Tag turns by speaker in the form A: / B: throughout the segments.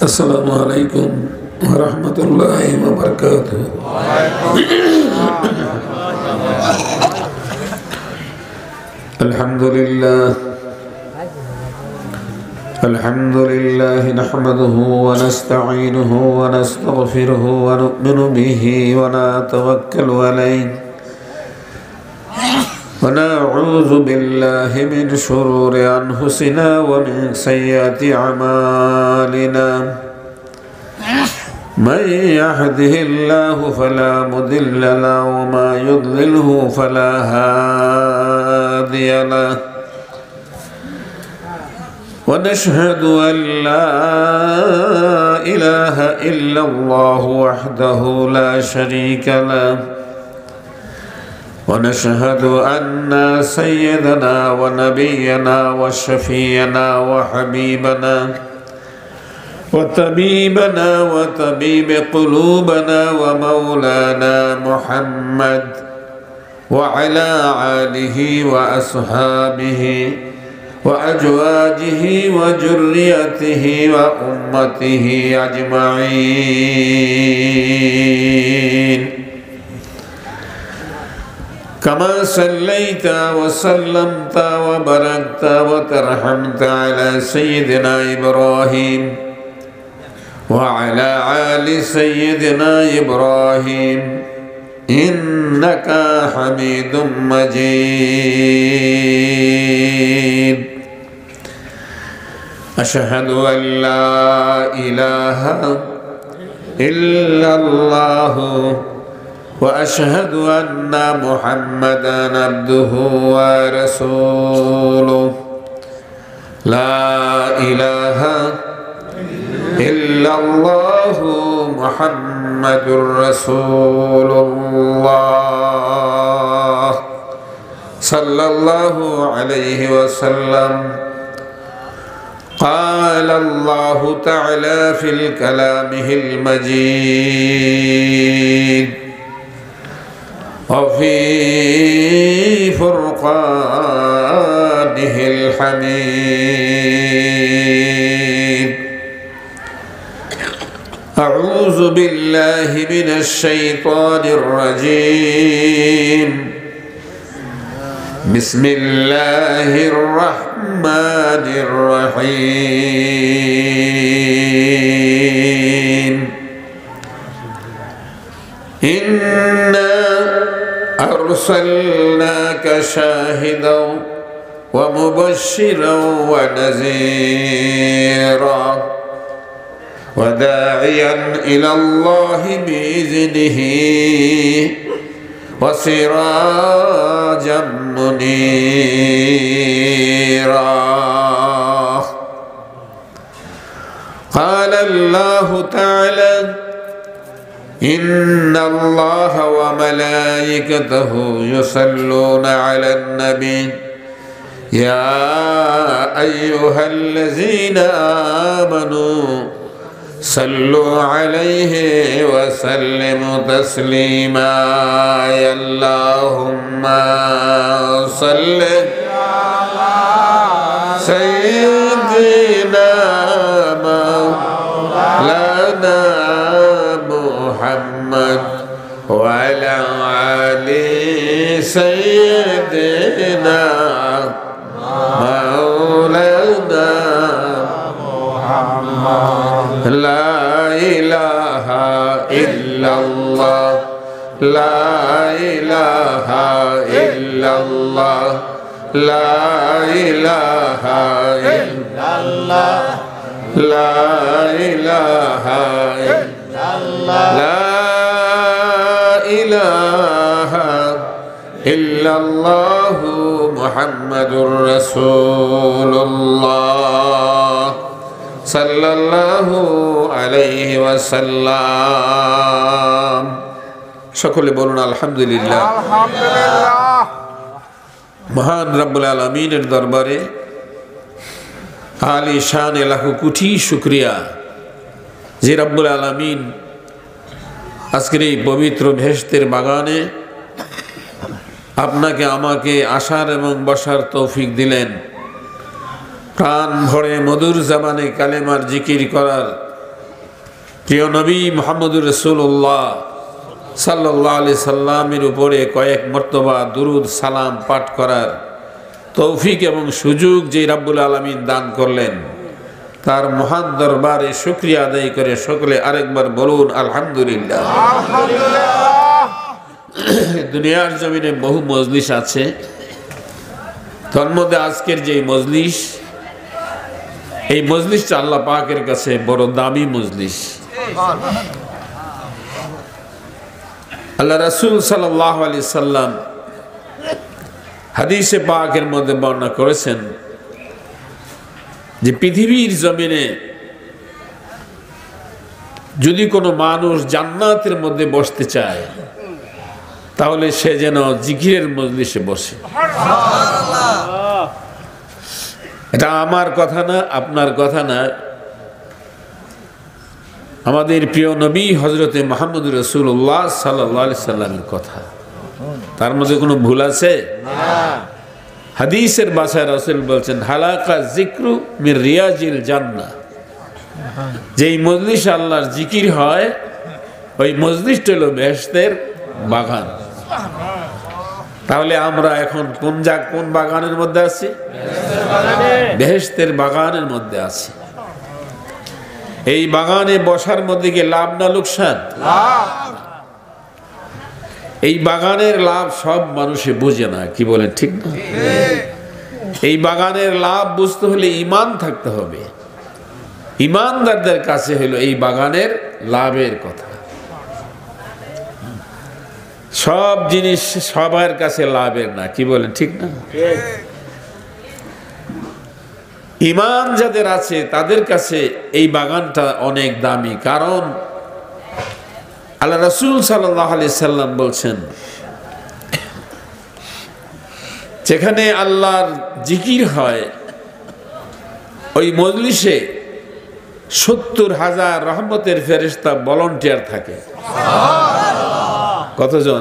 A: अस्सलामु अलैकुम व रहमतुल्लाहि व बरकातुहू। अल्हम्दुलिल्लाह नहमदुहू व नस्तईनुहु व नस्तगफिरुहु व नु'मिनु बिही व नतवक्कलु अलैहि व नऊज़ु बिल्लाहि मिन शुरूरि अनफुसिना व मिन सय्यिआति अमालिना। मन यहदिहिल्लाहु फला मुदिल्ल लहु व मन युद्लिलहु फला हादिय लहु। व नशहदु अन ला इलाहा इल्लल्लाहु वहदहु ला शरीका लहु ونشهد أن سيدنا ونبينا وشفيعنا وحبيبنا وطبيبنا وطبيب قلوبنا ومولانا محمد وعلى آله وأصحابه وأزواجه وذريته وأمته أجمعين كما صليت وسلمت وباركت وترحمت على سيدنا إبراهيم وعلى آل سيدنا إبراهيم إنك حميد مجيد. أشهد أن لا إله إلا الله وأشهد أن محمدًا عبده ورسوله. لا إله إلا الله محمد رسول الله صلى الله عليه وسلم. قال الله تعالى في كلامه المجيد وفي فرقانه الحميد. أعوذ بالله من الشيطان الرجيم. بسم الله الرحمن الرحيم. إنا أرسلناك شاهدا ومبشرا ونذيرا وداعيا إلى الله بإذنه وسراجا منيرا. قال الله تعالى إن الله وملائكته يصلون على النبي يا أيها الذين آمنوا صلوا عليه وسلموا تسليما. اللهم صل على سيدنا مولانا محمد وعلى آل سيدنا مولانا محمد. لا إله إلا الله لا إله إلا الله لا إله إلا الله لا إله إلا الله لا إله إلا الله محمد رسول الله صلى الله عليه وسلم. সকলে বলুন আলহামদুলিল্লাহ।
B: আলহামদুলিল্লাহ।
A: মহান রব্বুল আলামিনের দরবারে আলী শান লাখো কোটি শুকরিয়া যে রব্বুল আলামিন আজকের এই পবিত্র বেহেশতের বাগানে আপনাকে আমাকে আসার এবং বসার তৌফিক দিলেন। প্রাণ ভরে মধুর জবানে কালেমার জিকির করার প্রিয় নবী মুহাম্মদুর রাসূলুল্লাহ সাল্লাল্লাহু আলাইহি সাল্লামের উপরে কয়েক মর্তবা দুরুদ সালাম পাঠ করার তৌফিক এবং সুযোগ যে রাব্বুল আলামিন দান করলেন, তার মহান দরবারে শুকরিয়া আদায় করে সকলে আরেকবার বলুন আলহামদুলিল্লাহ। দুনিয়ার জমিনে বহু মজলিস আছে, তার মধ্যে আজকের যে মজলিস, এই মজলিসটা আল্লাহ পাকের কাছে বড় দামি মজলিস। আল্লাহ রাসূল সাল্লাল্লাহু আলাইহি সাল্লাম হাদিসে পাকের মধ্যে বর্ণনা করেছেন যে পৃথিবীর জমিনে যদি কোনো মানুষ জান্নাতের মধ্যে বসতে চায় তাহলে সে যেন জিকিরের মজলিসে বসে। এটা আমার কথা না, আপনার কথা না, আমাদের প্রিয় নবী হযরতে মুহাম্মদুর রাসূলুল্লাহ সাল্লাল্লাহু আলাইহি সাল্লামের কথা। তার মধ্যে কোনো ভুল আছে? হাদিসের ভাষায় রাসূল বলছেন হালাকা যিকরু মির রিয়াজিল জান্নাহ, যেই মজলিস আল্লাহর জিকির হয় ওই মজলিসটা হলো বেহেশতের বাগান। তাহলে আমরা এখন কোন বাগানের মধ্যে আছি? বেহেশতের বাগানের মধ্যে আছি। এই বাগানে বসার মধ্যে কি লাভ না লোকসান? এই বাগানের লাভ সব মানুষে বোঝে না, কি বলেন ঠিক না? এই বাগানের লাভ বুঝতে হলে ঈমান থাকতে হবে। ঈমানদারদের কাছে হলো এই বাগানের লাভের কথা। সব জিনিস সবার কাছে লাভের না, কি বলেন ঠিক না? ঈমান যাদের আছে তাদের কাছে এই বাগানটা অনেক দামি। কারণ আল্লাহ রাসূল সাল্লাল্লাহু আলাইহি সাল্লাম বলছেন যেখানে আল্লাহর জিকির হয় ওই মজলিসে 70,000 রহমতের ফেরেশতা ভলান্টিয়ার থাকে। কতজন?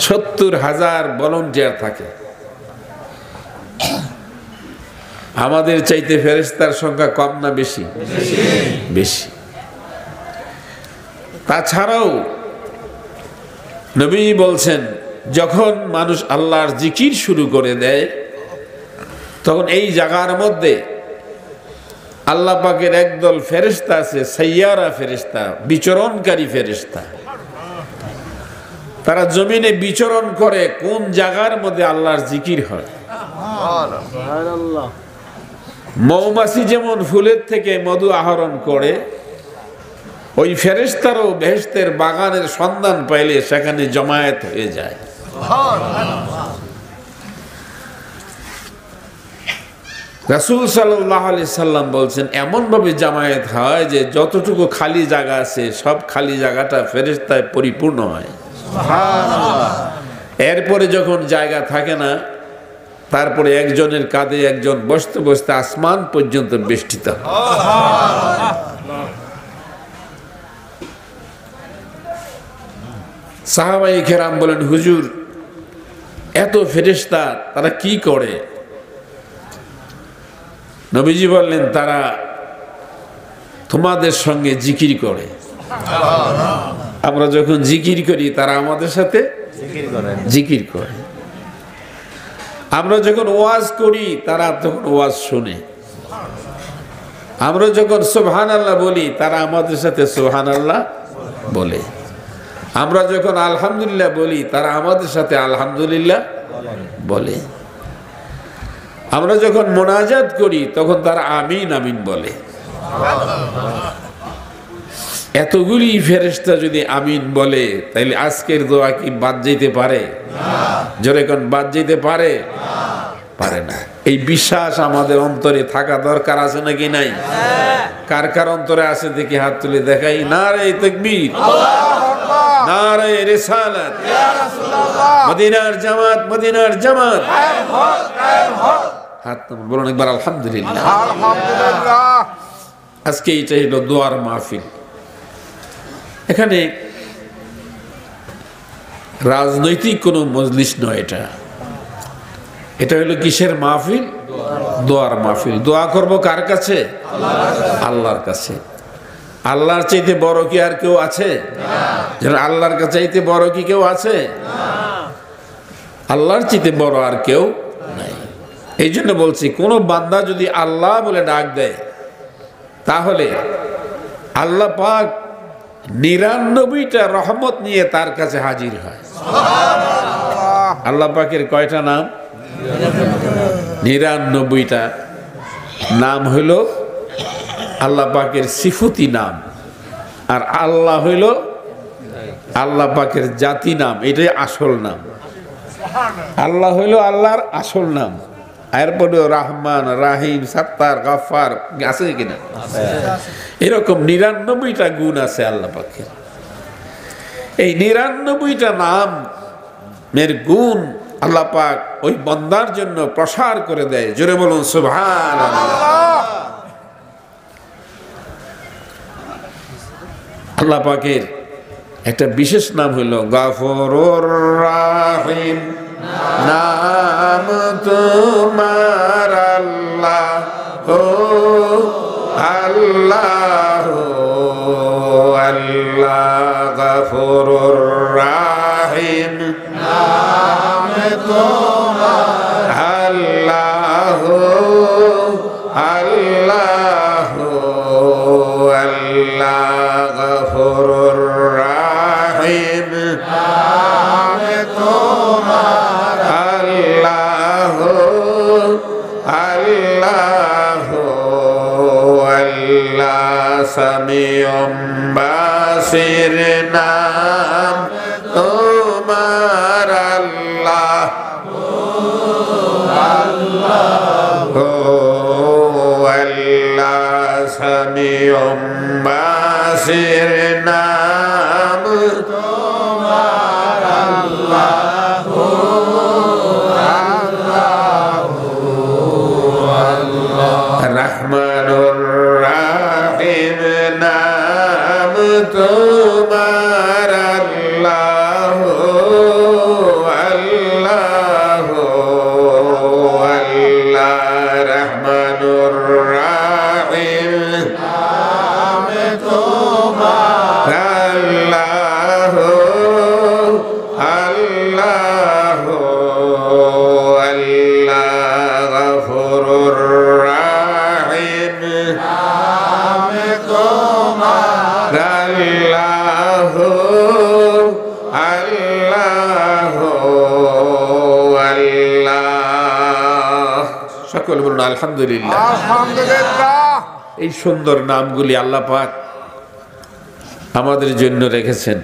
A: 70,000 ভলান্টিয়ার থাকে। আমাদের চাইতে ফেরেশতার সংখ্যা কম না বেশি? বেশি। তাছাড়াও নবী বলছেন যখন মানুষ আল্লাহর জিকির শুরু করে দেয় তখন এই জায়গার মধ্যে আল্লাহ পাকের একদল ফেরেশতা আছে, সাইয়ারা ফেরেশতা, বিচরণকারী ফেরেশতা। তারা জমিনে বিচরণ করে কোন জায়গার মধ্যে আল্লাহর জিকির হয়। মৌমাছি যেমন ফুলের থেকে মধু আহরণ করে, ওই ফেরেশতারও বেহেশতের বাগানের সন্ধান পাইলে সেখানে জমায়েত হয়ে যায়। রাসূল সাল্লাল্লাহু আলাইহি সাল্লাম বলছেন এমন ভাবে জামায়াত হয় যে যতটুকু খালি জায়গা আছে সব খালি জায়গাটা ফেরেশতায় পরিপূর্ণ হয়। সুবহানাল্লাহ। এরপরে যখন জায়গা থাকে না, তারপরে একজনের কাঁধে একজন বসতে বসতে আসমান পর্যন্ত বেষ্টিত হয়। সাহাবায়ে কেরাম বলেন হুজুর এত ফেরেশতা তারা কি করে? নবীজি বললেন তারা তোমাদের সঙ্গে জিকির করে। আমরা যখন জিকির করি তারা আমাদের সাথে জিকির করে। আমরা যখন ওয়াজ করি তারা তখন ওয়াজ শুনে। আমরা যখন সুবহানাল্লাহ বলি তারা আমাদের সাথে সুবহানাল্লাহ বলে। আমরা যখন আলহামদুলিল্লাহ বলি তারা আমাদের সাথে আলহামদুলিল্লাহ বলে। আমরা যখন মোনাজাত করি তখন তারা আমিন আমিন বলে। এতগুলি ফেরেশতা যদি আমিন বলে তাহলে আজকের দোয়া কি বাদ যেতে পারে? জোরে কোন বাদ যেতে পারে? পারে না। এই বিশ্বাস আমাদের অন্তরে থাকা দরকার, আছে নাকি নাই? কার কার অন্তরে আছে দেখি হাত তুলে দেখাই। নারে তাকবীর, নারে রিসালাত, মদিনার জামাত, মদিনার জামাত। হাত বলুন একবার আলহামদুলিল্লাহ। আলহামদুলিল্লাহ। আজকে এটা হলো দোয়ার মাহফিল। এখানে রাজনৈতিক কোনো মজলিস নয়, এটা হলো কিসের মাহফিল? দোয়ার মাহফিল। দোয়া করব কার কাছে? আল্লাহর কাছে। আল্লাহর চাইতে বড় কি আর কেউ আছে? আল্লাহর কাছে চাইতে বড় কি কেউ আছে? আল্লাহর চাইতে বড় আর কেউ নাই। এই জন্য বলছি, কোন বান্দা যদি আল্লাহ বলে ডাক দেয়, তাহলে আল্লাহ পাক 99টা রহমত নিয়ে তার কাছে হাজির হয়। আল্লাহ পাকের কয়টা নাম? 99টা নাম হইল আল্লাহ পাকের সিফতি নাম, আর আল্লাহ হইল আল্লাহ পাকের জাতি নাম, এটাই আসল নাম। আল্লাহ হইল আল্লাহর আসল নাম। এরপরে রহমান, রাহিম, সাত্তার, গাফফার আছে কিনা? এরকম 99টা গুণ আছে আল্লাহ পাকের। এই 99টা নাম এর গুণ আল্লাহ পাক ওই বান্দার জন্য প্রসার করে দেয়। জোরে বলুন সুবহানাল্লাহ। আল্লাহ পাকের একটা বিশেষ নাম হলো গাফুরুর রাহিম। নাম তোমার আল্লাহ, ও আল্লাহ, আল্লাহ গাফুরুর রাহিম। নাম তোমার আল্লাহ, আল্লাহ, আল্লাহ গাফুরুর রাহিম। নাম তোমার আল্লাহ, আল্লাহ, আল্লাহ সামিউম বাসির। নাম তোমার আল্লাহ, আল্লাহ, আল্লাহ সামিউম বাসির। নাম তোমার আল্লাহ, রহমানুর রাহিম। নাম তোমার আল্লাহ, আল্লাহ, আল্লাহ রহমানুর রাহিম। নাম তোমার আল্লাহ, আল্লাহ, আল্লাহ গফুরুর রাহিম। নাম তোমার আল্লাহ, আল্লাহ, আল্লাহ। সকল বলুন আলহামদুলিল্লাহ।
B: আলহামদুলিল্লাহ।
A: এই সুন্দর নামগুলি আল্লাহ পাক আমাদের জন্য রেখেছেন।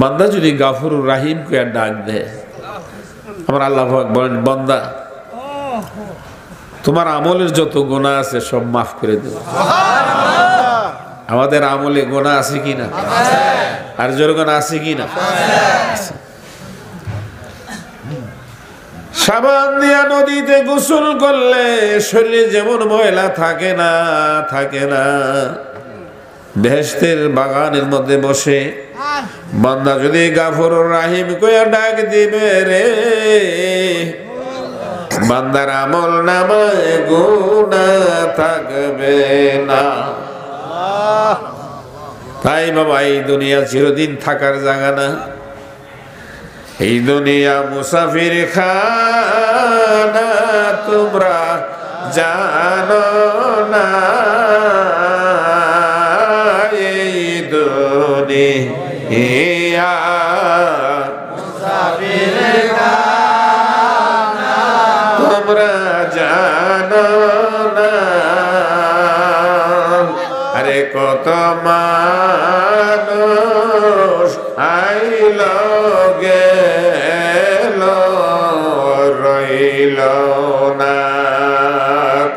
A: বান্দা যদি গাফুরুর রাহিম কে ডাক দেয়, আমার আল্লাহ পাক বলেন, বান্দা তোমার আমলের যত গুনাহ আছে সব মাফ করে দেব। আমাদের আমলে গুনাহ আছে কিনা? আর জোর গুনাহ আছে কিনা? সাবান দিয়া নদীতে গোসল করলে শরীরে যেমন ময়লা থাকে না, থাকে না। বেহেশতের বাগানের মধ্যে বসে বান্দা যদি গাফুরুর রাহিম কইয়া ডাক দিবে রে, বান্দার আমল নামায় গুনাহ থাকবে না। তাই বাবা, এই দুনিয়া চিরদিন থাকার জায়গা না। এই দুনিয়া মুসাফির খানা, তোমরা জানো না। এই দুনিয়া মুসাফির খানা, তোমরা জানো না। আরে কত মানুষ আইল গেল, রইল না।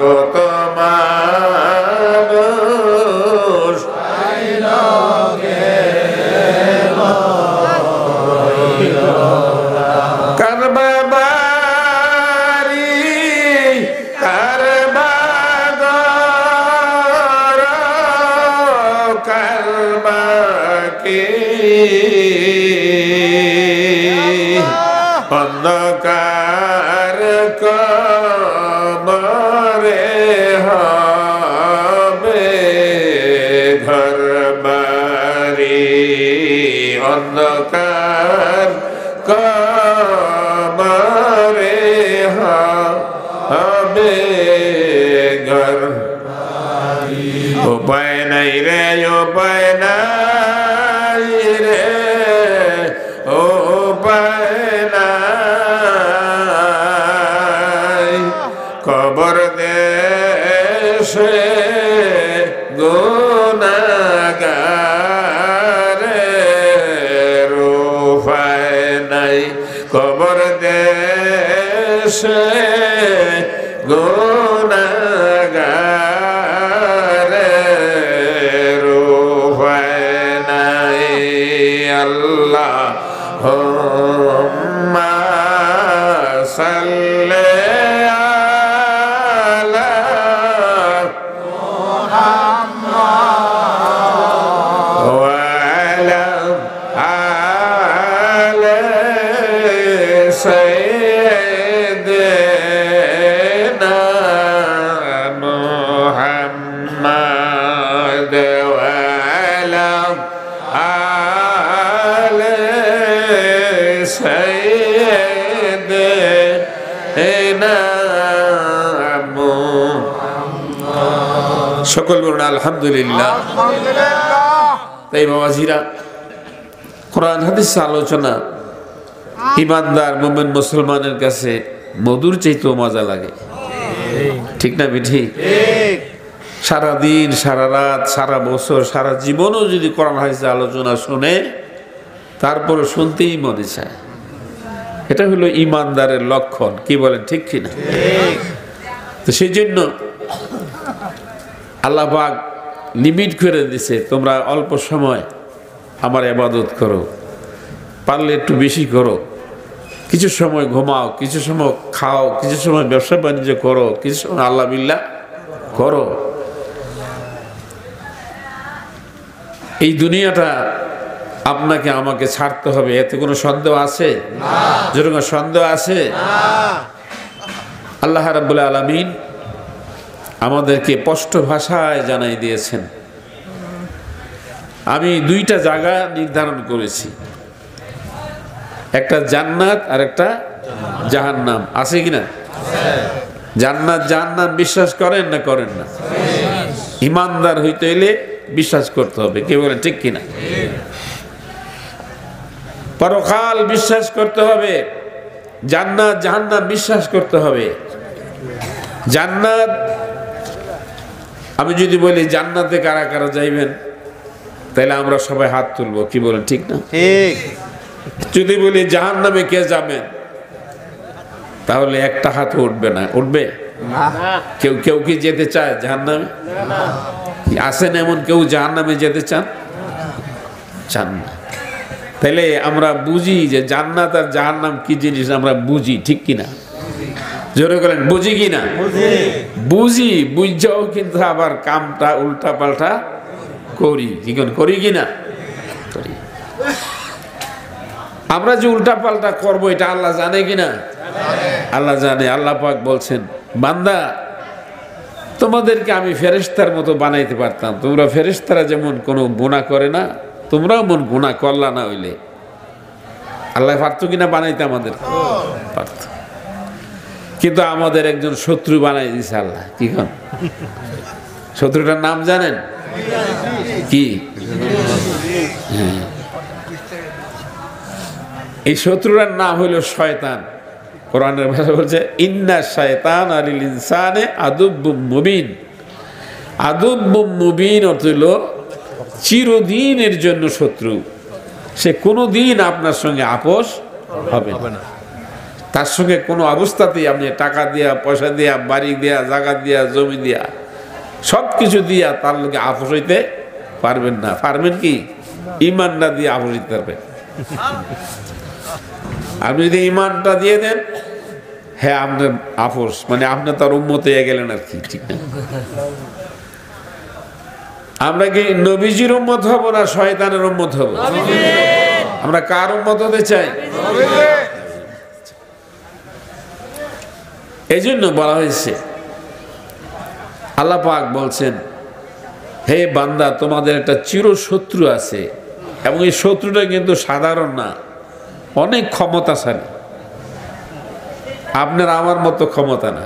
A: কত মানুষ আইল গেল, রইল না। কার বাড়ি, কার বাগর, কার বাকি অন্ধকার কবরে হবে উপায় নাই রে উপায় নাই রে উপায় নাই কবর দেশে গুনাহগারের উপায় নাই কবর দেশে গুনাহগারের উপায় নাই আল্লাহুম্মা সাল্লি আলা মুহাম্মাদ ওয়া আলা আলি সাইয়্যিদিনা মুহাম্মাদ ওয়া আলা আলি সাইয়্যিদিনা মুহাম্মাদ সকল বলুন আলহামদুলিল্লাহ। তাই বাবাজিরা, কোরআন হাদিস আলোচনা ইমানদার মুমিন মুসলমানের কাছে মধুর চাইতেও মজা লাগে, ঠিক না বিঠি? সারাদিন সারা রাত সারা বছর সারা জীবনও যদি কোরআন হাদিস আলোচনা শুনে তারপরে শুনতেই মনে চায়। এটা হলো ইমানদারের লক্ষণ, কি বলেন ঠিক কিনা? তো সেই জন্য আল্লাহ পাক লিমিট করে দিছে, তোমরা অল্প সময় আমার ইবাদত করো, পারলে একটু বেশি করো, কিছু সময় ঘুমাও, কিছু সময় খাও, কিছু সময় ব্যবসা বাণিজ্য করো, কিছু সময় আল্লাহ বিল্লাহ করো। এই দুনিয়াটা আপনাকে আমাকে ছাড়তে হবে, এতে কোনো সন্দেহ আছে? যেরকম সন্দেহ আছে? আল্লাহ রাব্বুল আলামিন আমাদেরকে স্পষ্ট ভাষায় জানাই দিয়েছেন। আমি দুইটা জায়গা নির্ধারণ করেছি, একটা জান্নাত আর একটা জাহান্নাম। আছে কিনা? জান্নাত জাহান্নাম বিশ্বাস করেন না করেন না? ইমানদার হইতে হইলে বিশ্বাস করতে হবে, কে বলেন ঠিক কিনা? পরকাল বিশ্বাস করতে হবে, জান্নাত জাহান্নাম বিশ্বাস করতে হবে। জান্নাত, আমি যদি বলি জান্নাতে কারা কারা যাইবেন, তাহলে আমরা সবাই হাত তুলবো, কি বলেন ঠিক না? ঠিক। যদি বলি জাহান্নামে কে যাবেন, তাহলে একটা হাত উঠবে না। উঠবে? কেউ কেউ কি যেতে চায় জাহান্নামে? আসেন এমন কেউ জাহান্নামে যেতে চান? চান না। তাহলে আমরা বুঝি যে জান্নাত আর জাহান্নাম কি জিনিস, আমরা বুঝি, ঠিক কিনা? জোরে বলেন, বুঝি কিনা? বুঝি, বুঝাও কিন্তু আবার কামটা উল্টা পাল্টা করি, কি করি কিনা? করি। আমরা যে উল্টা পাল্টা করবো এটা আল্লাহ জানে কিনা? আল্লাহ জানে। আল্লাহ পাক বলছেন, বান্দা তোমাদেরকে আমি ফেরেশতার মতো বানাইতে পারতাম, তোমরা ফেরেশতারা যেমন কোনো গুনাহ করে না, তোমরাও মন গুনাহ করলা না হইলে। আল্লাহ পারতো কিনা বানাইতে? আমাদের পারত, কিন্তু আমাদের একজন শত্রু বানাই দিছে আল্লাহ। কি কোন শত্রুটার নাম জানেন কি? এই শত্রুটার নাম হইল শয়তান। কোরআনের ভাষা বলছে, ইন্না শায়তান আলিল ইনসানে আদুব্বুম মুবিন। আদুব্বুম মুবিন অর্থ হইল চিরদিনের জন্য শত্রু, সে কোনোদিন আপনার সঙ্গে আপোষ হবে না। তার সঙ্গে কোনো অবস্থাতেই আপনি টাকা দিয়া, পয়সা দিয়া, বাড়ি দিয়া, জায়গা দিয়া, জমি দিয়া, সব কিছু দিয়া তার লোকে আপোষ হইতে পারবেন না। পারবেন কি? ইমানটা দিয়ে আপোষ হইতে পারবেন। আপনি যদি ইমানটা দিয়ে দেন, হ্যাঁ আপনার আপোষ, মানে আপনি তার উম্মত হয়ে গেলেন আর কি, ঠিক না? আমরা কি নবীজির উম্মত হব না শয়তানের উম্মত হব? আমরা কার উম্মত হতে চাই? এই জন্য বলা হয়েছে, আল্লাহ পাক বলছেন, হে বান্দা তোমাদের একটা চির শত্রু আছে, এবং এই শত্রুটা কিন্তু সাধারণ না, অনেক ক্ষমতাশালী। আপনার আমার মতো ক্ষমতা না।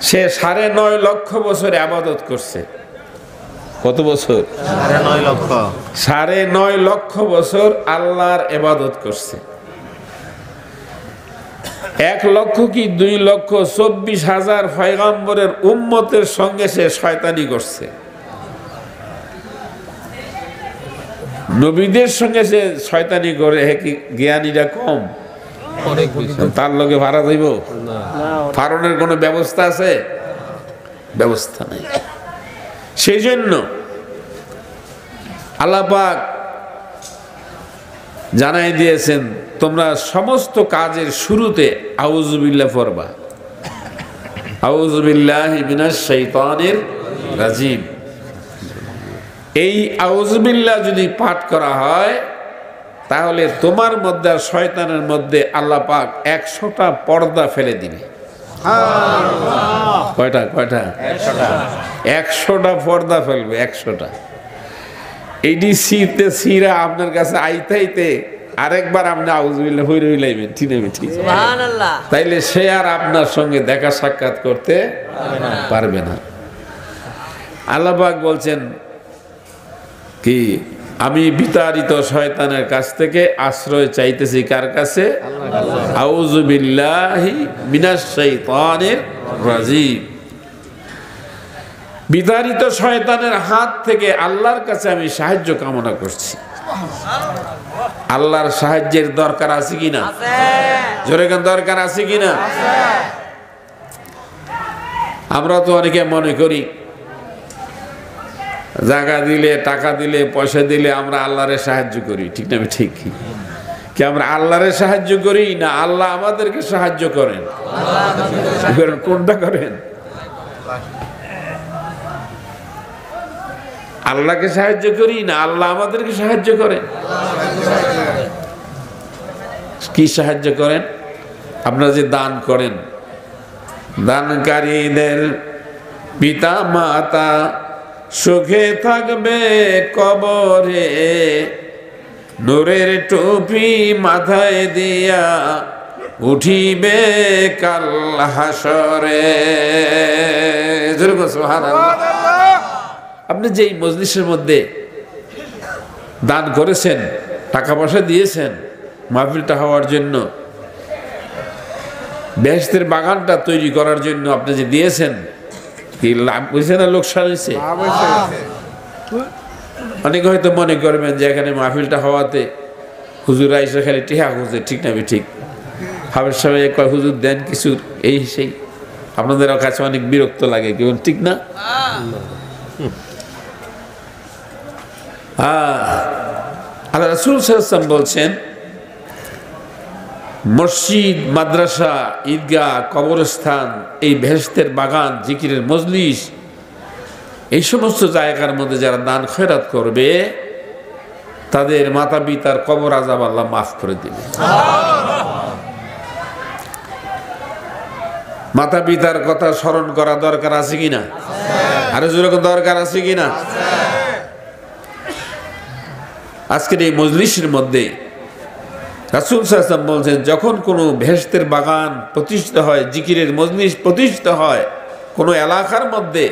A: সে 9.5 লক্ষ বছর ইবাদত করছে। কত বছর?
B: 9.5 লক্ষ।
A: 9.5 লক্ষ বছর আল্লাহর ইবাদত করছে। 1 লক্ষ কি 2 লক্ষ 24,000 পয়গম্বরের উম্মতের সঙ্গে সে শয়তানি করছে। নবীদের সঙ্গে সে শয়তানি করে, কি জ্ঞানীরা কম? তার লগে ভাড়া যাইব? ফারনের কোনো ব্যবস্থা আছে? ব্যবস্থা নেই। সেই জন্য আল্লাহ পাক জানাই দিয়েছেন, তোমরা সমস্ত কাজের শুরুতে আউযু বিল্লাহ পড়বা। আউযু বিল্লাহি মিনাশ শাইতানির রাজিম। এই আউযু বিল্লাহ যদি পাঠ করা হয় তাহলে তোমার মধ্যে আর শয়তানের মধ্যে আল্লাহ পাক 100টা পর্দা ফেলে দিবে। কয়টা? 100টা পর্দা ফেলবে। 100টা। এইটি শীতে শিরা আপনার কাছে আইতে আরেকবার আপনি আউযু বিল্লাহ হইরে হইলাইবেন, ঠিক না? ঠিক। সুবহানাল্লাহ। তাইলে সে আর আপনার সঙ্গে দেখা সাক্ষাৎ করতে পারবে না। আল্লাহ পাক বলছেন কি, আমি বিতাড়িত শয়তানের কাছ থেকে আশ্রয় চাইতেছি। কার কাছে? আউযু বিল্লাহি মিনাশ শাইতানির রাজিম। বিতাড়িত শয়তানের হাত থেকে আল্লাহর কাছে আমি সাহায্য কামনা করছি। আল্লাহর সাহায্যের দরকার আছে কিনা? জোরে গান দরকার আছে কিনা? আমরা তো অনেকে মনে করি জায়গা দিলে, টাকা দিলে, পয়সা দিলে আমরা আল্লাহরে সাহায্য করি, ঠিক না? ঠিক কি আমরা আল্লাহরে সাহায্য করি না আল্লাহ আমাদেরকে সাহায্য করেন? কোনটা করেন? আল্লাহকে সাহায্য করি না আল্লাহ আমাদেরকে সাহায্য করেন? কি সাহায্য করেন? আপনারা যে দান করেন, দানকারীদের পিতা মাতা সুখে থাকবে কবরে, নূরের টুপি মাথায় দিয়া উঠিবে কাল হাসরে। সুবহানাল্লাহ। আপনি যে এই মজলিসের মধ্যে দান করেছেন, টাকা পয়সা দিয়েছেন মাহফিলটা হওয়ার জন্য, বেহেশতের বাগানটা তৈরি করার জন্য আপনি যে দিয়েছেন, কি লাভ হয়েছে না লোকসান হয়েছে? অনেকে হয়তো মনে করবেন যে এখানে মাহফিলটা হওয়াতে হুজুর আইসা খালি টিহা খুঁজে, ঠিক না? ঠিক। হাবের সবাই কয় হুজুর দেন কিছু, এই সেই। আপনাদের কাছে অনেক বিরক্ত লাগে, কেমন, ঠিক না? আল্লাহ রাসূল সাল্লাল্লাহু আলাইহি ওয়াসাল্লাম বলছেন, মসজিদ, মাদ্রাসা, ঈদগাহ, কবরস্থান, এই বেহেশতের বাগান, জিকিরের মজলিস, এই সমস্ত জায়গার মধ্যে যারা দান খয়রাত করবে তাদের মাতা পিতার কবর আযাব আল্লাহ মাফ করে দিবে। মাতা পিতার কথা স্মরণ করা দরকার আছে কিনা? আরো যেরকম দরকার আছে কিনা? আজকের এই মজলিসের মধ্যে রাসূল সাল্লাল্লাহু আলাইহি ওয়াসাল্লাম বলছেন, যখন কোনো বেহেশতের বাগান প্রতিষ্ঠিত হয়, জিকিরের মজলিস প্রতিষ্ঠিত হয় কোনো এলাকার মধ্যে,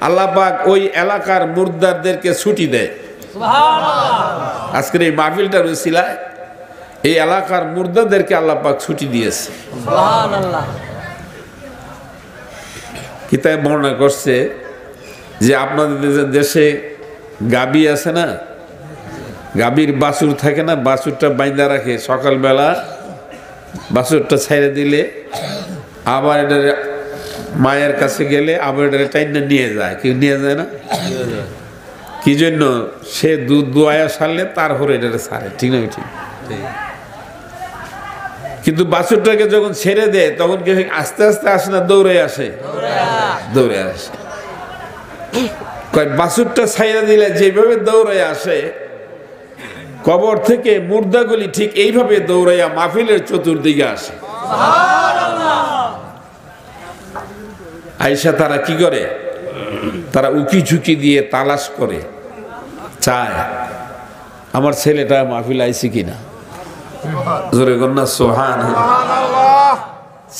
A: আল্লাহ পাক ওই এলাকার মুর্দারদেরকে ছুটি দেয়। সুবহানাল্লাহ। আজকের এই মাহফিলটার উসিলায় এই এলাকার মুর্দারদেরকে আল্লাহ পাক ছুটি দিয়েছে। সুবহানাল্লাহ। কিতাবে বর্ণনা করছে যে আপনাদের দেশে গাবি আছে না, গাভীর বাছুর থাকে না, বাছুরটা বাইন্দা রাখে, সকালবেলা বাছুরটা ছেড়ে দিলে আবার এটা মায়ের কাছে গেলে আবার এটা টাইনা নিয়ে যায়। কি নিয়ে যায় না? কি জন্য? সে দুধ দোয়া সারলে তারপরে এটা ছাড়ে, ঠিক না? ঠিক। কিন্তু বাছুরটাকে যখন ছেড়ে দেয় তখন কি আস্তে আস্তে আসে না দৌড়ে আসে? দৌড়ে আসে। বাছুরটা ছাইড়া দিলে যেভাবে দৌড়ে আসে, কবর থেকে মুর্দাগুলি ঠিক এইভাবে দৌড়াইয়া মাহফিলের চতুর্দিকে আসে। আয়েশা তারা কি করে? তারা উকি ঝুঁকি দিয়ে তালাশ করে, চায় আমার ছেলেটা মাহফিল আইছে কিনা। জোরে গন্না সুবহানাল্লাহ।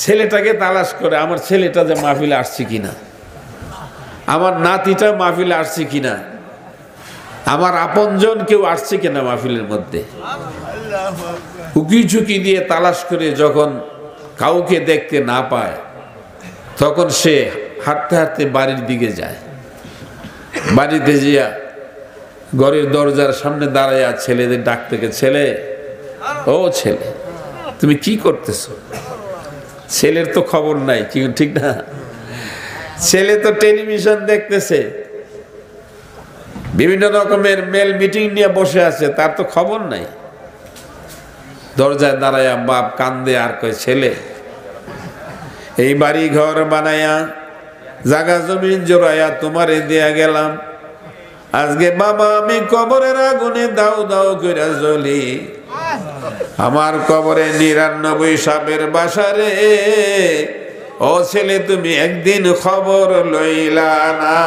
A: ছেলেটাকে তালাশ করে, আমার ছেলেটা যে মাহফিলে আসছে কিনা, আমার নাতিটা মাহফিলে আসছে কিনা, আমার আপনজন কেউ আসছে কিনা মাহফিলের মধ্যে। উকি ঝুঁকি দিয়ে তালাশ করে যখন কাউকে দেখতে না পায়, তখন সে হাঁটতে হাঁটতে বাড়ির দিকে যায়। বাড়িতে গিয়া ঘরের দরজার সামনে দাঁড়াইয়া ছেলেদের ডাক থেকে, ছেলে, ও ছেলে, তুমি কি করতেছ? ছেলের তো খবর নাই, কি ঠিক না? ছেলে তো টেলিভিশন দেখতেছে, বিভিন্ন রকমের মেল মিটিং নিয়ে বসে আছে, তার তো খবর নাই। দরজায় দাঁড়াইয়া বাপ কান্দে আর কয়, ছেলে, এই বাড়ি ঘর বানাইয়া জাগা জমিন জোড়াইয়া তোমারে দেয়া গেলাম, আজকে বাবা আমি কবরের আগুনে দাও দাও কইরা জ্বলি, আমার কবরে 99 সাপের বাসারে, ও ছেলে তুমি একদিন খবর লইলা না।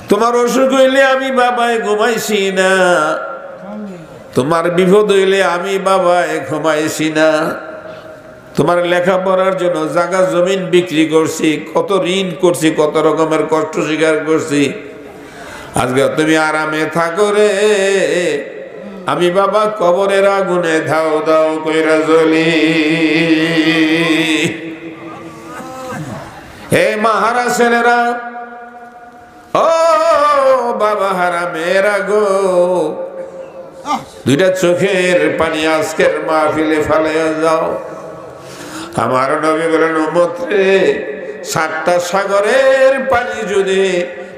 A: তোমার অসুখ হইলে আমি বাবায় ঘুমাইছি না, তোমার বিপদ হইলে আমি বাবায় ঘুমাইছি না, তোমার লেখাপড়ার জন্য জায়গা জমিন বিক্রি করছি, কত ঋণ করছি, কত রকমের কষ্ট স্বীকার করছি, আজকে তুমি আরামে থাকো রে, আমি বাবা কবরের আগুনে ধাও দাও কইরা জ্বলি। হে মাহারা ছেলেরা, ও বাবা হারা মেয়েরা গো, দুইটা চোখের পানি আজকের মাহফিলে ফালাইয়া যাও। আমার নবী বলেন, উম্মত রে, 7টা সাগরের পানি যদি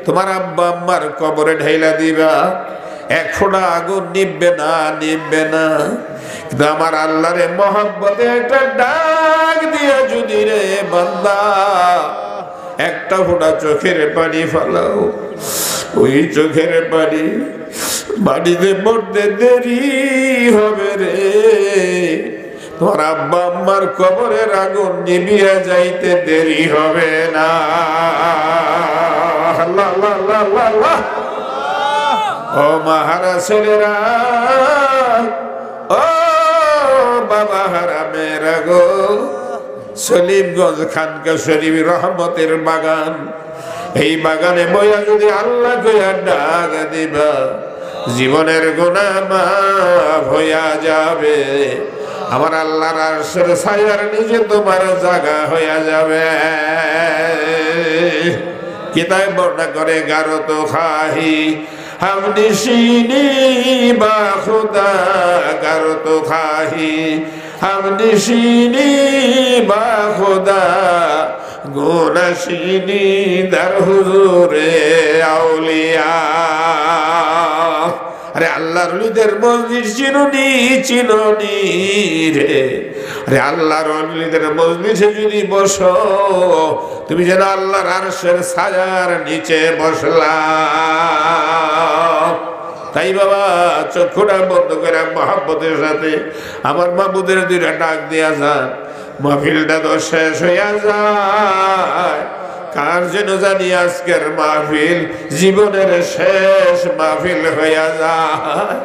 A: তোমার আব্বা আম্মার কবরে ঢাইলা দিবা, 1 ফোঁটা আগুন নিববে না, নিববে না। কিন্তু আমার আল্লাহরে মহব্বতে একটা ডাক দিয়া যদি রে বান্দা একটা ফোঁটা চোখের পানি ফালাও, ওই চোখের পানি মাটিতে পড়তে দেরি হবে রে, তোমার আব্বা আম্মার কবরের আগুন নিভিয়া যাইতে দেরি হবে না। আল্লাহ আল্লাহ আল্লাহ আল্লাহ আল্লাহ। ও মাহারা ছেলেরা, ও বাবা হারা মেয়েরা গো, সলিমগঞ্জ খানকা শরীফ রহমতের বাগান, এই বাগানে বইয়া যদি আল্লাহ কইয়া ডাক দিবা, জীবনের গুনাহ মাফ হইয়া যাবে, আমার আল্লাহর আরশের ছায়ার নিচে তোমার জায়গা হইয়া যাবে। কিতাব বর্ণনা করে, গারো তো খাহি हम निशीनी बाखुदा कर तो खाही हम निशीनी बाखुदा गुनशीनी दर हुजूरे औलिया। अरे আল্লাহর ওলিদের মজলিস চিনুনি চিনুনি রে, আরে আল্লাহর ওলিদের মজলিসে যদি বসো, তুমি যেন আল্লাহর আরশের ছায়ার নিচে বসলা। তাই বাবা চক্ষুটা বন্ধ করে মহব্বতের সাথে আমার মাহবুদের 2টা ডাক দিয়া যান, মাহফিলটা তো শেষ হইয়া যায়। কার যেন জানি আজকের মাহফিল জীবনের শেষ মাহফিল হইয়া যায়।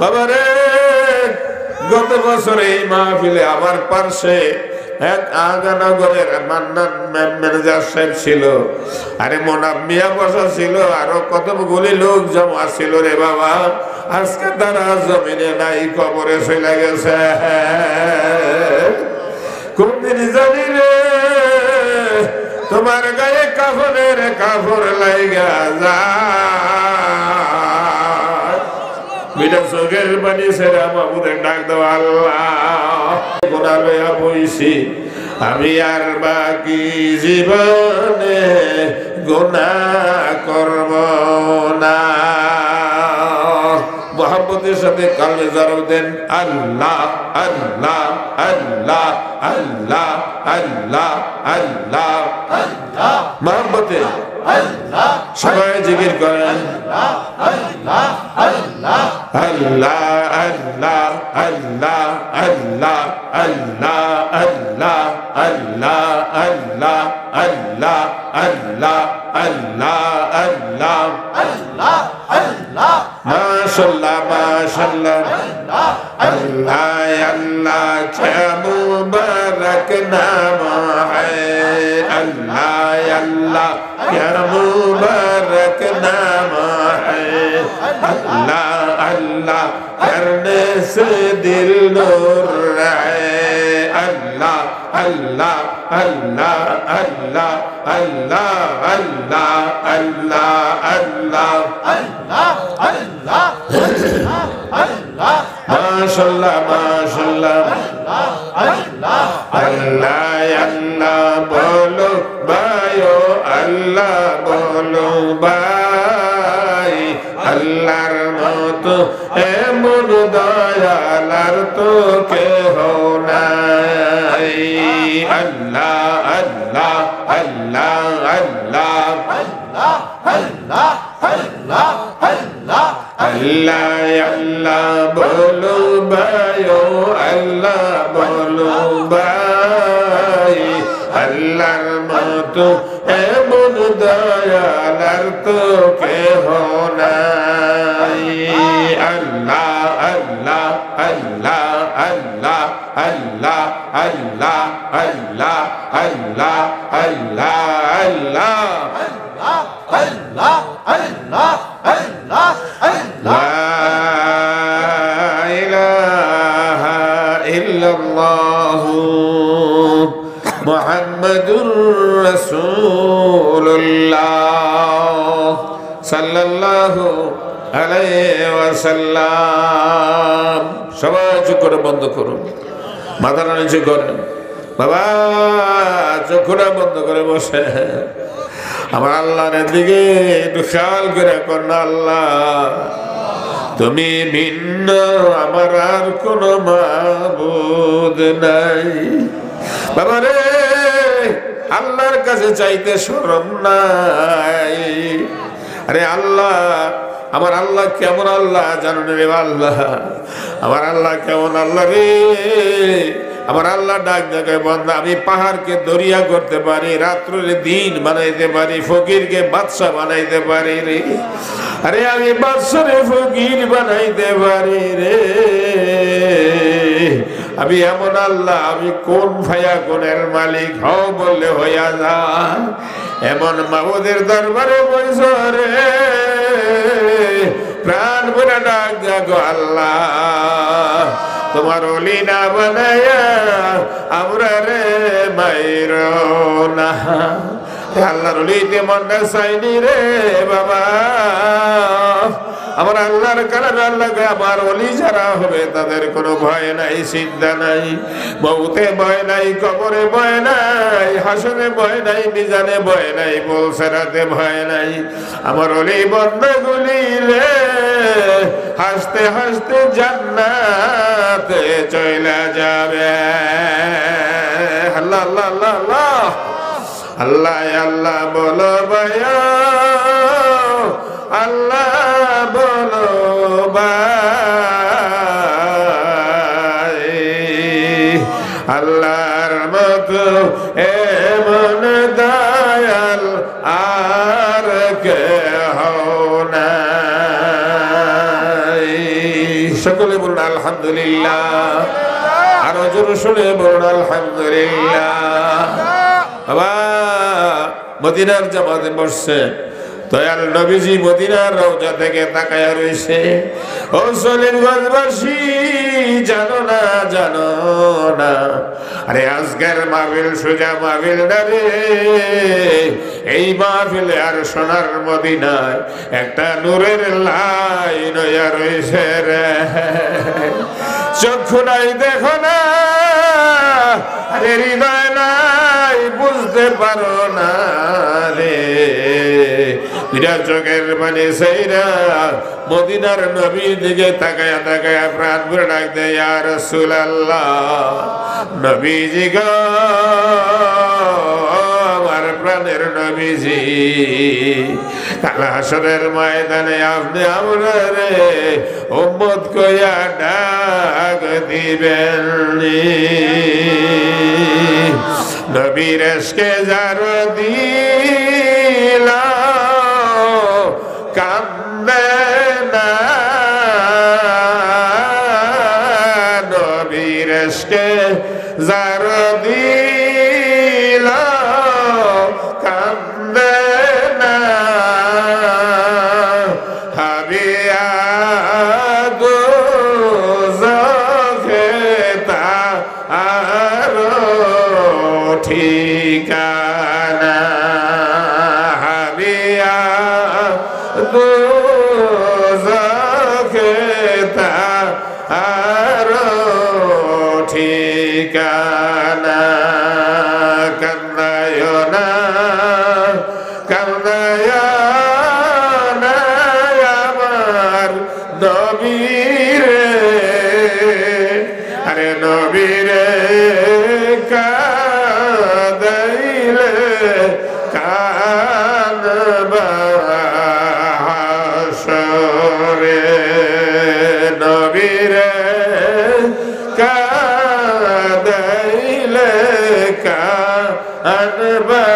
A: বাবারে, গত বছর এই মাহফিলে আমার পার্শ্বে এক আগানগরের মান্নান ম্যানেজার সাহেব ছিল, আরে মোনাব মিয়া বসা ছিল, আরো কতগুলি লোক জমা ছিল রে বাবা। আজকে তারা জমিনে নাই, কবরে চলে গেছে। কোনদিন জানি রে তোমার গায়ে কাফনের কাপড় লাইগা যায়, বিনা চোখের পানি ছেড়ে মাহবুদের ডাক দাও আল্লাহ। গোনা লইয়া বইছি আমি, আর বাকি জীবনে গোনা করব না। মোহাম্মদের সাথে কালমে জবাব দেন, আল্লাহ আল্লাহ আল্লাহ আল্লাহ আল্লাহ আল্লাহ আল্লাহ। মোহাম্মতে সবাই জিকির করেন, আল্লাহ আল্লাহ আল্লাহ আল্লাহ আল্লাহ আল্লাহ আল্লাহ আল্লাহ আল্লাহ আল্লাহ আল্লাহ আল্লাহ আল্লাহ আল্লাহ মাশাআল্লাহ মাশাআল্লাহ আল্লাহ আল্লাহ क्या मुबारक नाम है अल्लाह अल्लाह क्या मुबारक नाम है अल्लाह अल्लाह करने से दिल नूर है अल्लाह अल्लाह अल्लाह अल्लाह अल्लाह अल्लाह अल्लाह अल्लाह अल्लाह अल्लाह माशाअल्लाह माशाअल्लाह अल्लाह अल्लाह बोलो भाइयो अल्लाह बोलो भाई अल्लाहर मतो एमन दयालार तो केह নাই अल्लाह अल्लाह अल्लाह अल्लाह अल्लाह अल्लाह अल्लाह अल्लाह अल्लाह बोलो भाइयो अल्लाह बोलो भाई अल्लाहर मतो एमन दयालार तो केह নাই अल्लाह अल्लाह अल्लाह अल्लाह अल्लाह अल्लाह अल्लाह अल्लाह अल्लाह अल्लाह अल्लाह अल्लाह अल्लाह ला इलाहा इल्लल्लाह मुहम्मदुर रसूलुल्लाह सल्लल्लाहु अलैहि ওয়াসাল্লাম। সবাই চোখ করে বন্ধ করুন, মাথাটা নিচু করেন, বাবা চোখটা বন্ধ করে বসে আমার আল্লাহর দিকে একটু খেয়াল করে করেন। আল্লাহ তুমি ভিন্ন, আমার আর কোনো মাবুদ নাই। বাবা রে, আল্লাহর কাছে চাইতে শরম নাই। আরে আল্লাহ, আমার আল্লাহ কেমন আল্লাহ জানেন রে আল্লাহ, আমার আল্লাহ কেমন আল্লাহ রে। আমার আল্লাহ ডাক ডাকে বান্দা, আমি পাহাড়কে দরিয়া করতে পারি, রাত্রে দিন বানাইতে পারি, ফকিরকে বাদশা বানাইতে পারি রে। আরে আমি বাদশারে ফকির বানাইতে পারি রে। আমি এমন আল্লাহ, আমি কোন ভাইয়া কোনের মালিক হও বললে হইয়া যায়। এমন মাবুদের দরবারে বইছো রে, প্রাণ ভরে ডাক ডাকো আল্লাহ, তোমার ওলি না বানায়া আমরা রে মাইরো না। আল্লাহর ওলিতে মনটা চাইনি রে বাবা। আমার আল্লাহর কারণে আল্লাহকে আমার ওলি যারা হবে তাদের কোনো ভয় নাই, চিন্তা নাই, মউতে ভয় নাই, কবরে ভয় নাই, হাসরে ভয় নাই, মিজানে ভয় নাই, বলসেরাতে ভয় নাই। আমার ওলি বান্দাগুলি রে হাসতে হাসতে জান্নাতে চলে যাবে। আল্লাহ আল্লাহ আল্লাহ আল্লাহ আল্লাহ আল্লাহ বলো ভাইয়া, আল্লাহ বলো ভাই, আল্লাহর মতো এমন দয়াল আর কেহ নাই। সকলে বলুন আলহামদুলিল্লাহ, আরো জোরে শুনে বলুন আলহামদুলিল্লাহ। বাবা মদিনার জামাতে বসছে, দয়াল নবীজি মদিনার রওজা থেকে তাকায়া রইছে। ও সলিমগঞ্জবাসী, জানো না জানো না, আরে আজকের মাহফিল সোজা মাহফিল না রে। এই মাহফিলে আর সোনার মদিনায় একটা নূরের লাইন হইয়া রইছে রে। চক্ষু নাই দেখো না, আরে হৃদয় নাই বুঝতে পারো না রে। বিরাট চোখের মানে সেইরা মদিনার নবীর দিকে তাকায়া তাকায়া প্রাণ ভরে ডাক দেয়, ইয়া রাসূলুল্লাহ, নবীজি গো, আমার প্রাণের নবীজি, কাল হাসরের ময়দানে আপনি আমরা রে উম্মত কইয়া ডাক দিবেন। নবীর এসকে যার কান্দে না নবীর ইশকে যার দিল কান্দে না হাবিয়া দোজখে তার ঠিকানা হাবিয়া দোজখে তার ঠিকানা কান্দায় না কান্দায় না আমার নবীরে আরে নবীরে কাঁদাইলে কাঁদবা হাসরে নবীরে কাঁদাইলে কাঁদবা